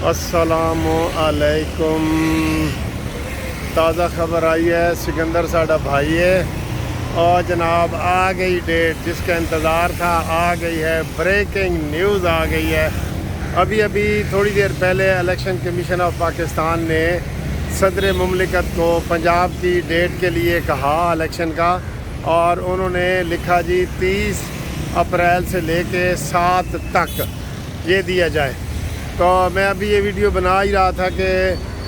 السلام علیکم۔ تازہ خبر آئی ہے، سکندر ساڈا بھائی ہے اور جناب آ گئی ڈیٹ جس کا انتظار تھا، آ گئی ہے، بریکنگ نیوز آ گئی ہے۔ ابھی تھوڑی دیر پہلے الیکشن کمیشن آف پاکستان نے صدر مملکت کو پنجاب کی ڈیٹ کے لیے کہا الیکشن کا، اور انہوں نے لکھا جی 30 اپریل سے لے کے 7 تک یہ دیا جائے۔ تو میں ابھی یہ ویڈیو بنا ہی رہا تھا کہ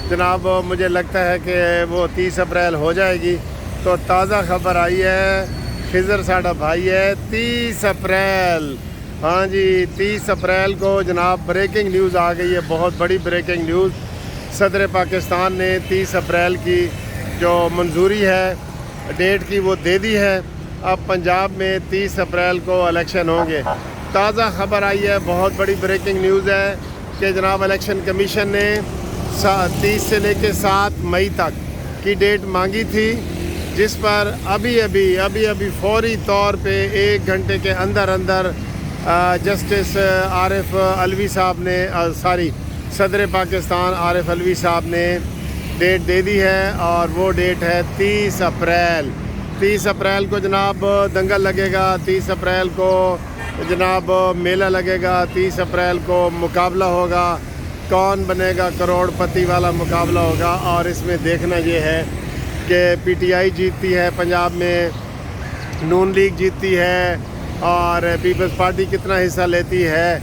جناب مجھے لگتا ہے کہ وہ 30 اپریل ہو جائے گی، تو تازہ خبر آئی ہے، خضر ساڈا بھائی ہے، 30 اپریل، ہاں جی 30 اپریل کو جناب بریکنگ نیوز آ گئی ہے، بہت بڑی بریکنگ نیوز۔ صدر پاکستان نے 30 اپریل کی جو منظوری ہے ڈیٹ کی وہ دے دی ہے۔ اب پنجاب میں 30 اپریل کو الیکشن ہوں گے۔ تازہ خبر آئی ہے، بہت بڑی بریکنگ نیوز ہے کہ جناب الیکشن کمیشن نے 30 سے لے کے 7 مئی تک کی ڈیٹ مانگی تھی، جس پر ابھی فوری طور پہ 1 گھنٹے کے اندر جسٹس عارف علوی صاحب نے صدر پاکستان عارف علوی صاحب نے ڈیٹ دے دی ہے، اور وہ ڈیٹ ہے 30 اپریل۔ 30 اپریل کو جناب دنگل لگے گا، 30 اپریل کو جناب میلہ لگے گا، 30 اپریل کو مقابلہ ہوگا، کون بنے گا کروڑ پتی والا مقابلہ ہوگا۔ اور اس میں دیکھنا یہ ہے کہ پی ٹی آئی جیتتی ہے پنجاب میں، نون لیگ جیتتی ہے، اور پیپلز پارٹی کتنا حصہ لیتی ہے۔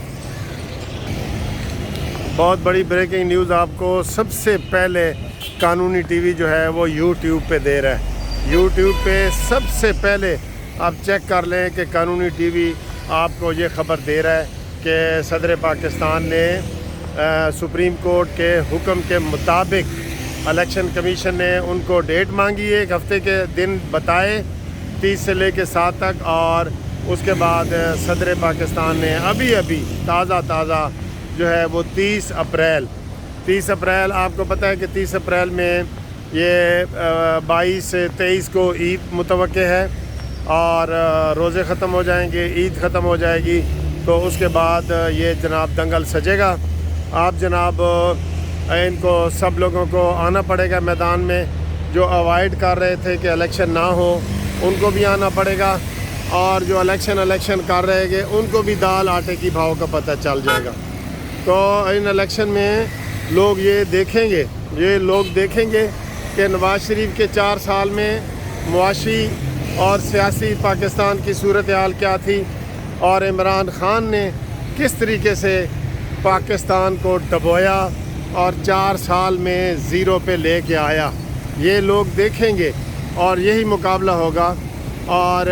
بہت بڑی بریکنگ نیوز آپ کو سب سے پہلے قانونی ٹی وی جو ہے وہ یوٹیوب پہ دے رہا ہے۔ یوٹیوب پہ سب سے پہلے آپ چیک کر لیں کہ قانونی ٹی وی آپ کو یہ خبر دے رہا ہے کہ صدر پاکستان نے سپریم کورٹ کے حکم کے مطابق الیکشن کمیشن نے ان کو ڈیٹ مانگی ہے، 1 ہفتے کے دن بتائے 30 سے لے کے 7 تک، اور اس کے بعد صدر پاکستان نے ابھی تازہ جو ہے وہ 30 اپریل آپ کو پتہ ہے کہ 30 اپریل میں یہ 22 سے 23 کو عید متوقع ہے، اور روزے ختم ہو جائیں گے، عید ختم ہو جائے گی، تو اس کے بعد یہ جناب دنگل سجے گا۔ آپ جناب ان کو سب لوگوں کو آنا پڑے گا میدان میں، جو اوائڈ کر رہے تھے کہ الیکشن نہ ہو ان کو بھی آنا پڑے گا، اور جو الیکشن کر رہے گے ان کو بھی دال آٹے کی بھاؤ کا پتہ چل جائے گا۔ تو ان الیکشن میں لوگ دیکھیں گے کہ نواز شریف کے 4 سال میں معاشی اور سیاسی پاکستان کی صورتحال کیا تھی، اور عمران خان نے کس طریقے سے پاکستان کو ڈبویا اور 4 سال میں 0 پہ لے کے آیا۔ یہ لوگ دیکھیں گے اور یہی مقابلہ ہوگا۔ اور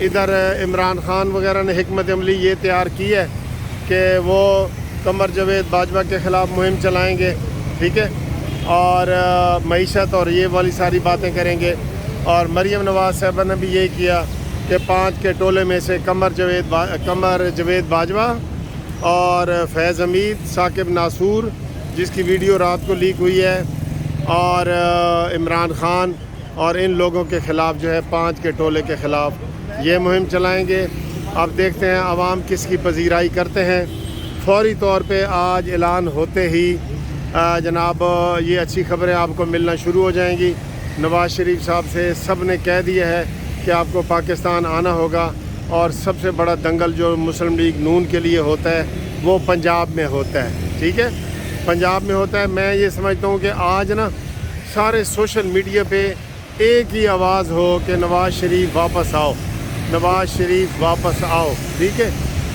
ادھر عمران خان وغیرہ نے حکمت عملی یہ تیار کی ہے کہ وہ قمر جاوید باجوہ کے خلاف مہم چلائیں گے، ٹھیک ہے، اور معیشت اور یہ والی ساری باتیں کریں گے۔ اور مریم نواز صاحبہ نے بھی یہ کیا کہ 5 کے ٹولے میں سے قمر جاوید باجوہ اور فیض حمید، ثاقب ناصور جس کی ویڈیو رات کو لیک ہوئی ہے، اور عمران خان اور ان لوگوں کے خلاف جو ہے 5 کے ٹولے کے خلاف یہ مہم چلائیں گے۔ اب دیکھتے ہیں عوام کس کی پذیرائی کرتے ہیں۔ فوری طور پہ آج اعلان ہوتے ہی جناب یہ اچھی خبریں آپ کو ملنا شروع ہو جائیں گی۔ نواز شریف صاحب سے سب نے کہہ دیا ہے کہ آپ کو پاکستان آنا ہوگا، اور سب سے بڑا دنگل جو مسلم لیگ نون کے لیے ہوتا ہے وہ پنجاب میں ہوتا ہے، ٹھیک ہے، پنجاب میں ہوتا ہے۔ میں یہ سمجھتا ہوں کہ آج نا سارے سوشل میڈیا پہ ایک ہی آواز ہو کہ نواز شریف واپس آؤ، نواز شریف واپس آؤ، ٹھیک ہے،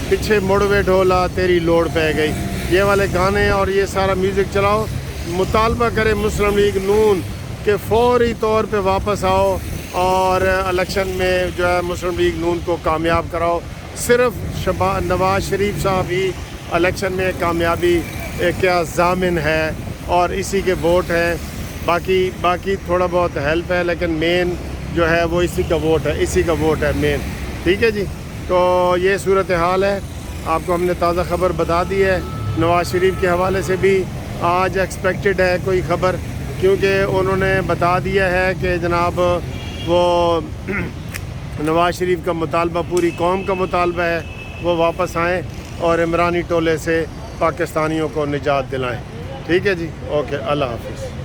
پیچھے مڑوے ڈھولا تیری لوڑ پہ گئی، یہ والے گانے اور یہ سارا میوزک چلاؤ، مطالبہ کرے مسلم لیگ نون کہ فوری طور پہ واپس آؤ، اور الیکشن میں جو ہے مسلم لیگ نون کو کامیاب کراؤ۔ صرف نواز شریف صاحب ہی الیکشن میں کامیابی کیا ضامن ہے، اور اسی کے ووٹ ہیں، باقی تھوڑا بہت ہیلپ ہے، لیکن مین جو ہے وہ اسی کا ووٹ ہے مین، ٹھیک ہے جی۔ تو یہ صورتحال ہے، آپ کو ہم نے تازہ خبر بتا دی ہے۔ نواز شریف کے حوالے سے بھی آج ایکسپیکٹڈ ہے کوئی خبر، کیونکہ انہوں نے بتا دیا ہے کہ جناب وہ نواز شریف کا مطالبہ پوری قوم کا مطالبہ ہے، وہ واپس آئیں اور عمرانی ٹولے سے پاکستانیوں کو نجات دلائیں۔ ٹھیک ہے جی، اوکے، اللہ حافظ.